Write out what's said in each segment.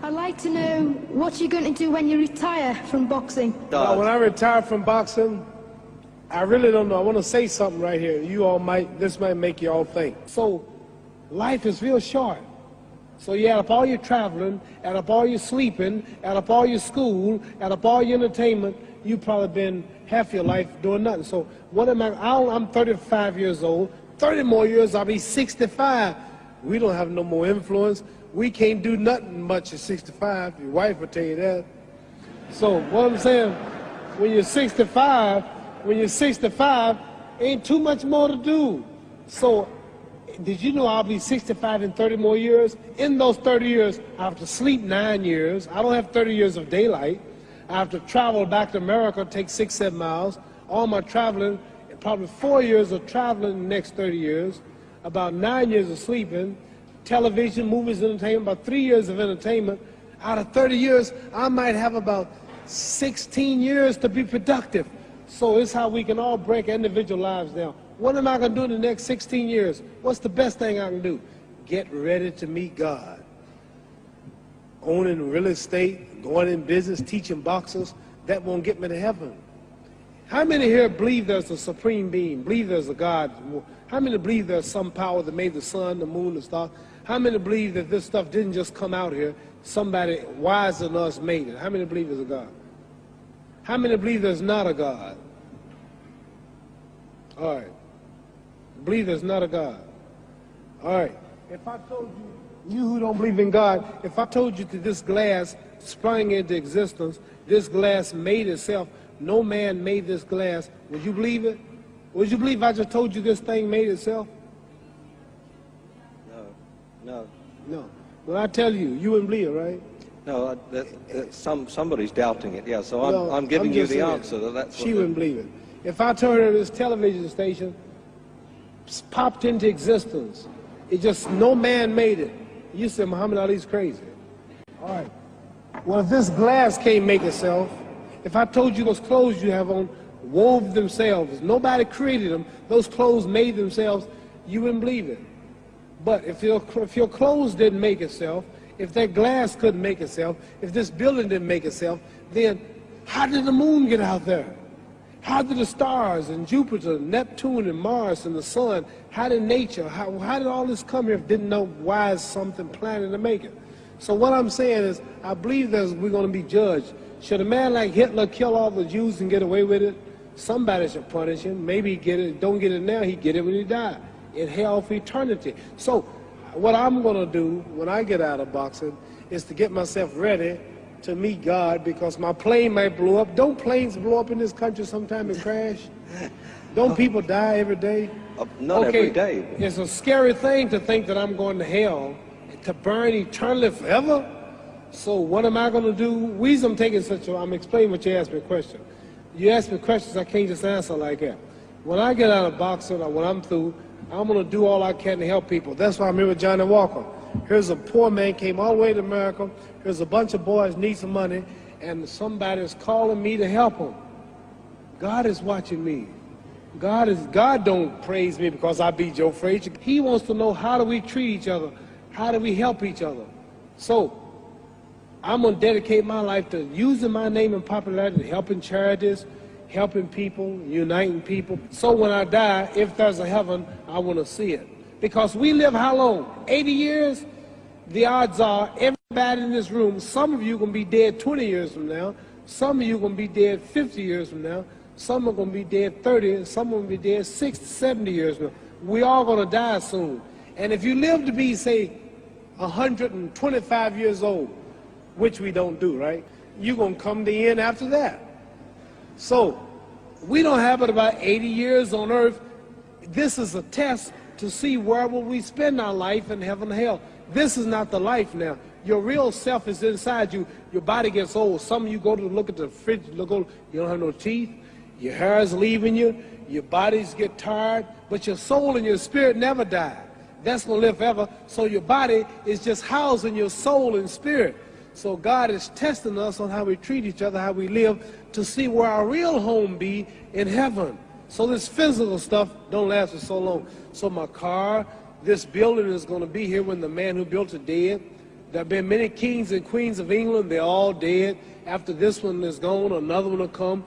I'd like to know what you're going to do when you retire from boxing. Well, when I retire from boxing, I really don't know. I want to say something right here. This might make you all think. So, life is real short. So you add up all your traveling, add up all your sleeping, add up all your school, add up all your entertainment, you've probably been half your life doing nothing. So what am I'm 35 years old. 30 more years, I'll be 65. We don't have no more influence. We can't do nothing much at 65. Your wife will tell you that. So what I'm saying, when you're 65, ain't too much more to do. So did you know I'll be 65 in 30 more years? In those 30 years, I have to sleep 9 years. I don't have 30 years of daylight. I have to travel back to America, take 6-7 miles. All my traveling, probably 4 years of traveling in the next 30 years, about 9 years of sleeping, television, movies, entertainment, about 3 years of entertainment. Out of 30 years, I might have about 16 years to be productive. So it's how we can all break individual lives down. What am I going to do in the next 16 years? What's the best thing I can do? Get ready to meet God. Owning real estate, going in business, teaching boxers, that won't get me to heaven. How many here believe there's a supreme being, believe there's a God? How many believe there's some power that made the sun, the moon, the stars? How many believe that this stuff didn't just come out here? Somebody wiser than us made it. How many believe there's a God? How many believe there's not a God? All right. Believe there's not a God. All right. If I told you who don't believe in God, if I told you that this glass sprang into existence, this glass made itself, no man made this glass, would you believe it? Would you believe I just told you this thing made itself? No. No. Well, I tell you, you wouldn't believe it, right? No, somebody's doubting it, yeah, so I'm giving you the answer. That's she wouldn't believe it. If I told her this television station popped into existence, it just, no man made it, you said Muhammad Ali's crazy. All right. Well, if this glass can't make itself, if I told you those clothes you have on wove themselves, nobody created them, those clothes made themselves, you wouldn't believe it. But if your clothes didn't make itself, if that glass couldn't make itself, if this building didn't make itself, then how did the moon get out there? How did the stars and Jupiter, Neptune and Mars and the sun, how did nature, how did all this come here if didn't know why is something planning to make it? So what I'm saying is, I believe that we're going to be judged. Should a man like Hitler kill all the Jews and get away with it? Somebody should punish him. Maybe he get it, don't get it now, he get it when he died. In hell for eternity. So what I'm going to do when I get out of boxing is to get myself ready to meet God, because my plane might blow up. Don't planes blow up in this country sometime and crash? Don't people die every day? Not every day. It's a scary thing to think that I'm going to hell to burn eternally forever. So what am I going to do? Reason I'm taking I'm explaining what you asked me a question. You ask me questions I can't just answer like that. When I get out of boxing or when I'm through, I'm going to do all I can to help people. That's why I'm here with Johnny Walker. Here's a poor man, came all the way to America. Here's a bunch of boys need some money, and somebody is calling me to help them. God is watching me. God don't praise me because I beat Joe Frazier. He wants to know, how do we treat each other? How do we help each other? So I'm going to dedicate my life to using my name and popularity, helping charities, helping people, uniting people. So when I die, if there's a heaven, I want to see it. Because we live how long? 80 years? The odds are everybody in this room, some of you are going to be dead 20 years from now, some of you are going to be dead 50 years from now, some are going to be dead 30, and some are going to be dead 60, 70 years from now. We all going to die soon. And if you live to be, say, 125 years old, which we don't do, right? You're going to come to the end after that. So we don't have but about 80 years on earth. This is a test to see where will we spend our life in heaven and hell. This is not the life now. Your real self is inside you. Your body gets old. Some of you go to look at the fridge, you don't have no teeth. Your hair is leaving you. Your bodies get tired. But your soul and your spirit never die. That's going to live forever. So your body is just housing your soul and spirit. So God is testing us on how we treat each other, how we live, to see where our real home be in heaven. So this physical stuff don't last for so long. So my car, this building is going to be here when the man who built it dead. There have been many kings and queens of England. They're all dead. After this one is gone, another one will come.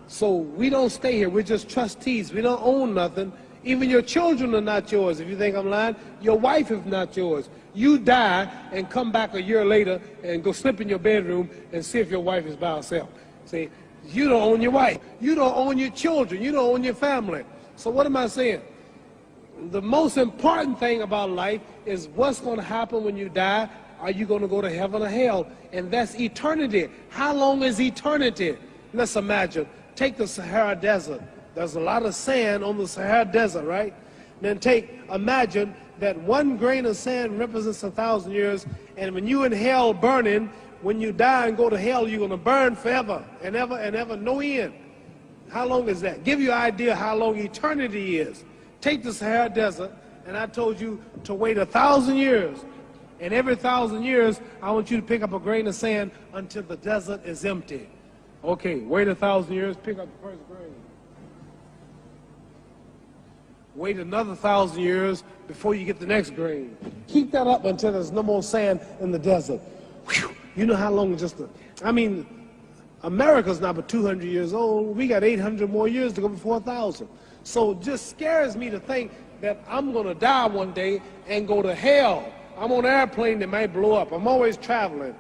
So we don't stay here. We're just trustees. We don't own nothing. Even your children are not yours. If you think I'm lying, your wife is not yours. You die and come back a year later and go slip in your bedroom and see if your wife is by herself. See, you don't own your wife. You don't own your children. You don't own your family. So what am I saying? The most important thing about life is what's going to happen when you die. Are you going to go to heaven or hell? And that's eternity. How long is eternity? Let's imagine. Take the Sahara Desert. There's a lot of sand on the Sahara Desert, right? Then imagine that one grain of sand represents 1,000 years, and when you're in hell burning, when you die and go to hell, you're going to burn forever and ever and ever, no end. How long is that? Give you an idea how long eternity is. Take the Sahara Desert, and I told you to wait 1,000 years. And every 1,000 years, I want you to pick up a grain of sand until the desert is empty. Okay, wait 1,000 years, pick up the first grain. Wait another 1,000 years before you get the next grain. Keep that up until there's no more sand in the desert. Whew. You know how long America's not but 200 years old. We got 800 more years to go before 1,000. So it just scares me to think that I'm going to die one day and go to hell. I'm on an airplane that might blow up. I'm always traveling.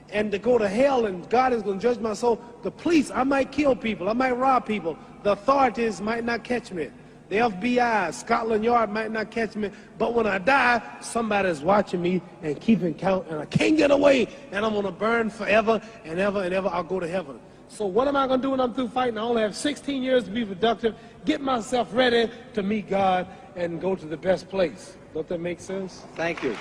And to go to hell and God is going to judge my soul. The police, I might kill people. I might rob people. The authorities might not catch me. The FBI, Scotland Yard might not catch me. But when I die, somebody's watching me and keeping count. And I can't get away. And I'm going to burn forever and ever and ever. I'll go to heaven. So what am I going to do when I'm through fighting? I only have 16 years to be productive. Get myself ready to meet God and go to the best place. Don't that make sense? Thank you.